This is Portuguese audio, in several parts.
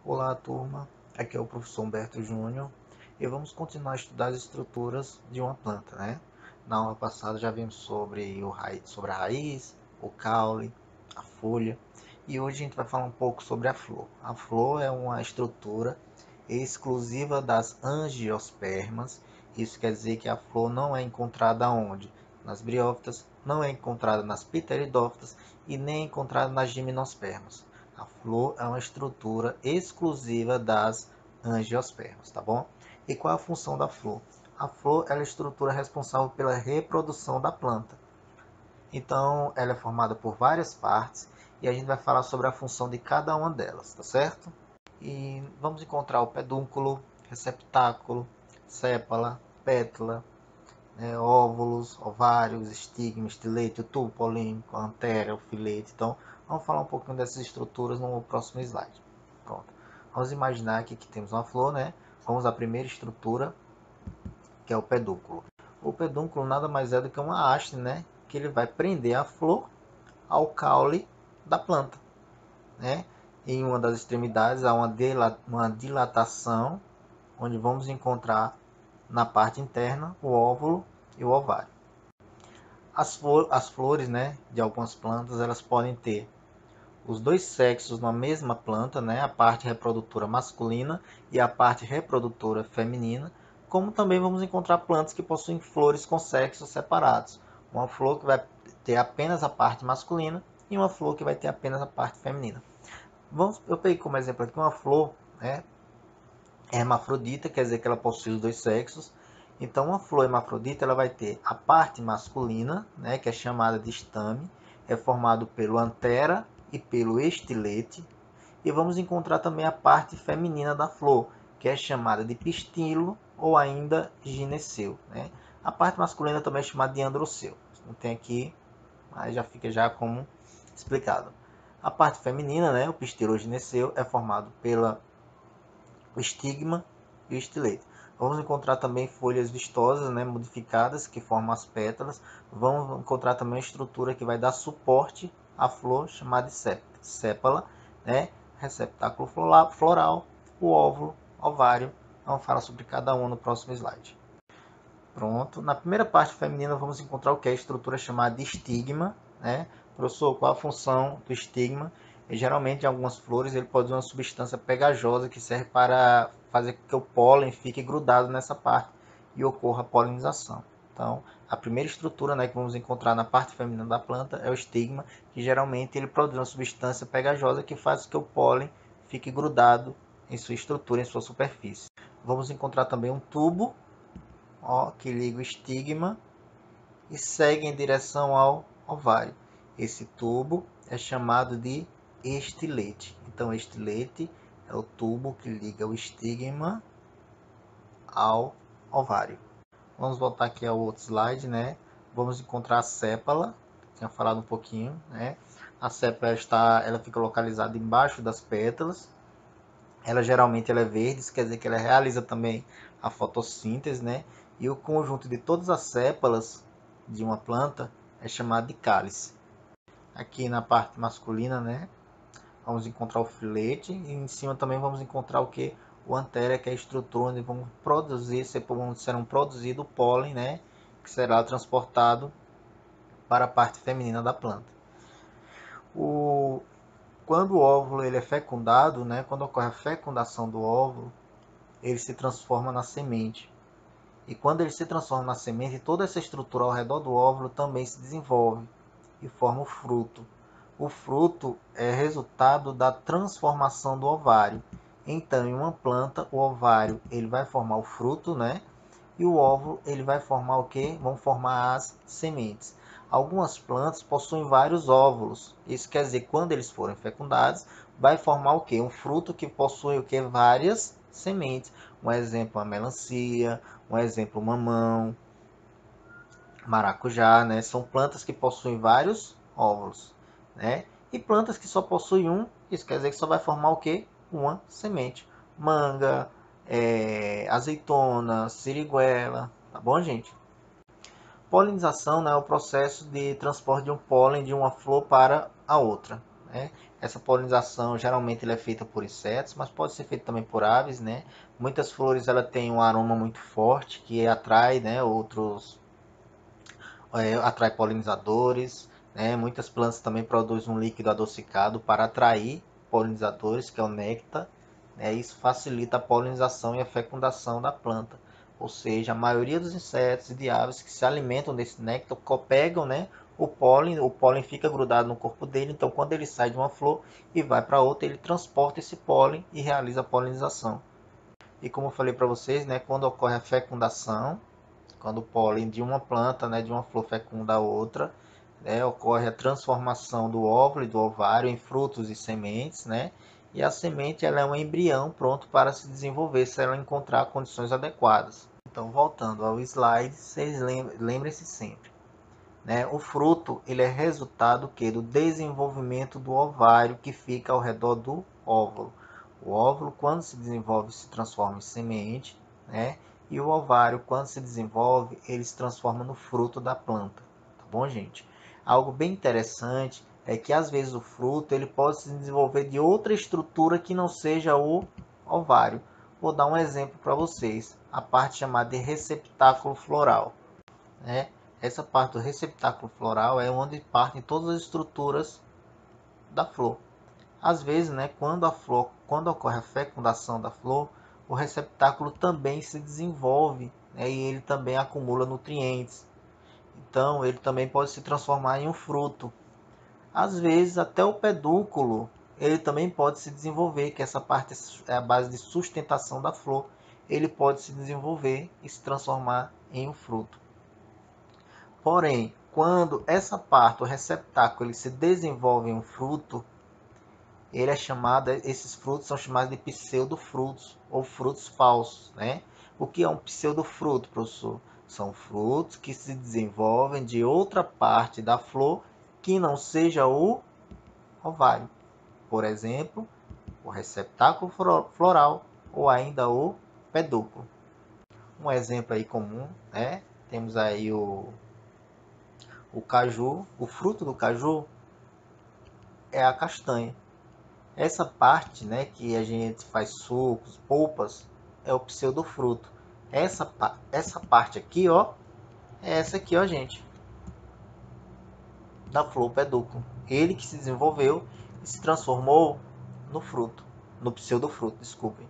Olá, turma. Aqui é o professor Humberto Júnior e vamos continuar a estudar as estruturas de uma planta, né? Na aula passada já vimos sobre a raiz, o caule, a folha e hoje a gente vai falar um pouco sobre a flor. A flor é uma estrutura exclusiva das angiospermas. Isso quer dizer que a flor não é encontrada onde? Nas briófitas, não é encontrada nas pteridófitas e nem é encontrada nas gimnospermas. A flor é uma estrutura exclusiva das angiospermas, tá bom? E qual é a função da flor? A flor é a estrutura responsável pela reprodução da planta. Então, ela é formada por várias partes e a gente vai falar sobre a função de cada uma delas, tá certo? E vamos encontrar o pedúnculo, receptáculo, sépala, pétala, óvulos, ovários, estigma, estilete, o tubo polínico, a antera, o filete. Então, vamos falar um pouquinho dessas estruturas no próximo slide. Pronto. Vamos imaginar aqui que temos uma flor, né? Vamos à primeira estrutura, que é o pedúnculo. O pedúnculo nada mais é do que uma haste, né? Que ele vai prender a flor ao caule da planta, né? Em uma das extremidades há uma dilatação, onde vamos encontrar na parte interna o óvulo e o ovário. As flores, né, de algumas plantas, elas podem ter os dois sexos na mesma planta, né, a parte reprodutora masculina e a parte reprodutora feminina, como também vamos encontrar plantas que possuem flores com sexos separados. Uma flor que vai ter apenas a parte masculina e uma flor que vai ter apenas a parte feminina. Eu peguei como exemplo aqui uma flor, né, hermafrodita, quer dizer que ela possui os dois sexos. Então, uma flor hermafrodita ela vai ter a parte masculina, né, que é chamada de estame, é formado pelo antera e pelo estilete. E vamos encontrar também a parte feminina da flor, que é chamada de pistilo ou ainda gineceu, né? A parte masculina também é chamada de androceu. Não tem aqui, mas já fica já como explicado. A parte feminina, né, o pistilo gineceu, é formado pela o estigma e o estilete. Vamos encontrar também folhas vistosas, né, modificadas, que formam as pétalas. Vamos encontrar também a estrutura que vai dar suporte à flor, chamada de sépala, né, receptáculo floral, o óvulo, ovário. Vamos falar sobre cada um no próximo slide. Pronto. Na primeira parte feminina vamos encontrar o que é a estrutura chamada de estigma, né? Professor, qual a função do estigma? E, geralmente em algumas flores ele pode ser uma substância pegajosa que serve para fazer com que o pólen fique grudado nessa parte e ocorra a polinização. Então, a primeira estrutura, né, que vamos encontrar na parte feminina da planta é o estigma, que geralmente ele produz uma substância pegajosa que faz com que o pólen fique grudado em sua estrutura, em sua superfície. Vamos encontrar também um tubo, ó, que liga o estigma e segue em direção ao ovário. Esse tubo é chamado de estilete. Então, estilete é o tubo que liga o estigma ao ovário. Vamos voltar aqui ao outro slide, né? Vamos encontrar a sépala, tinha falado um pouquinho, né? A sépala ela fica localizada embaixo das pétalas. Ela geralmente ela é verde, isso quer dizer que ela realiza também a fotossíntese, né? E o conjunto de todas as sépalas de uma planta é chamado de cálice. Aqui na parte masculina, né, vamos encontrar o filete e em cima também vamos encontrar o que? O antera, que é a estrutura onde serão produzido o pólen, né, que será transportado para a parte feminina da planta. Quando o óvulo ele é fecundado, né, quando ocorre a fecundação do óvulo, ele se transforma na semente. E quando ele se transforma na semente, toda essa estrutura ao redor do óvulo também se desenvolve e forma o fruto. O fruto é resultado da transformação do ovário. Então, em uma planta, o ovário ele vai formar o fruto, né? E o óvulo ele vai formar o quê? Vão formar as sementes. Algumas plantas possuem vários óvulos. Isso quer dizer que quando eles forem fecundados, vai formar o quê? Um fruto que possui o quê? Várias sementes. Um exemplo, a melancia, um exemplo, o mamão, maracujá, né? São plantas que possuem vários óvulos, né? E plantas que só possuem um, isso quer dizer que só vai formar o quê? Uma semente. Manga, azeitona, siriguela, tá bom, gente? Polinização, né, é o processo de transporte de um pólen de uma flor para a outra. né? Essa polinização geralmente ela é feita por insetos, mas pode ser feita também por aves, né? Muitas flores ela tem um aroma muito forte que atrai, né, atrai polinizadores, né? Muitas plantas também produzem um líquido adocicado para atrair polinizadores, que é o néctar, né? Isso facilita a polinização e a fecundação da planta. Ou seja, a maioria dos insetos e de aves que se alimentam desse néctar pegam, né, o pólen fica grudado no corpo dele, então quando ele sai de uma flor e vai para outra, ele transporta esse pólen e realiza a polinização. E como eu falei para vocês, né, quando ocorre a fecundação, quando o pólen de uma planta, né, de uma flor fecunda a outra, né, ocorre a transformação do óvulo e do ovário em frutos e sementes, né? E a semente ela é um embrião pronto para se desenvolver se ela encontrar condições adequadas. Então, voltando ao slide, vocês lembrem-se sempre, né? O fruto ele é resultado do desenvolvimento do ovário que fica ao redor do óvulo. O óvulo, quando se desenvolve, se transforma em semente, né? E o ovário, quando se desenvolve, ele se transforma no fruto da planta. Tá bom, gente? Algo bem interessante é que às vezes o fruto ele pode se desenvolver de outra estrutura que não seja o ovário. Vou dar um exemplo para vocês. A parte chamada de receptáculo floral, né? Essa parte do receptáculo floral é onde partem todas as estruturas da flor. Às vezes, né, quando ocorre a fecundação da flor, o receptáculo também se desenvolve, né, e ele também acumula nutrientes. Então, ele também pode se transformar em um fruto. Às vezes, até o pedúnculo, ele também pode se desenvolver, que essa parte é a base de sustentação da flor. Ele pode se desenvolver e se transformar em um fruto. Porém, quando essa parte, o receptáculo, ele se desenvolve em um fruto, ele é chamado, esses frutos são chamados de pseudofrutos ou frutos falsos, né? O que é um pseudofruto, professor? São frutos que se desenvolvem de outra parte da flor que não seja o ovário. Por exemplo, o receptáculo floral ou ainda o pedúnculo. Um exemplo aí comum, né? Temos aí o caju, o fruto do caju é a castanha. Essa parte, né, que a gente faz sucos, polpas, é o pseudofruto. Essa parte aqui, ó, é essa aqui, ó, gente, da flor pedúnculo. Ele que se desenvolveu e se transformou no fruto, no pseudofruto, desculpem.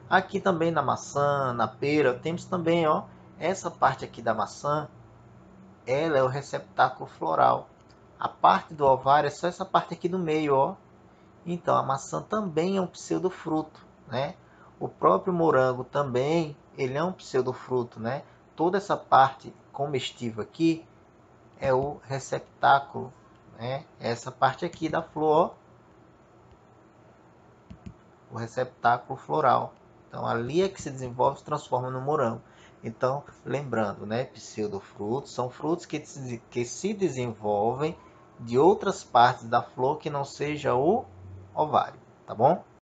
Aqui também na maçã, na pera, temos também, ó, essa parte aqui da maçã, ela é o receptáculo floral. A parte do ovário é só essa parte aqui do meio, ó. Então, a maçã também é um pseudofruto, né? O próprio morango também, ele é um pseudofruto, né? Toda essa parte comestível aqui é o receptáculo, né? Essa parte aqui da flor, o receptáculo floral. Então, ali é que se desenvolve e se transforma no morango. Então, lembrando, né? Pseudofrutos são frutos que se desenvolvem de outras partes da flor que não seja o ovário, tá bom?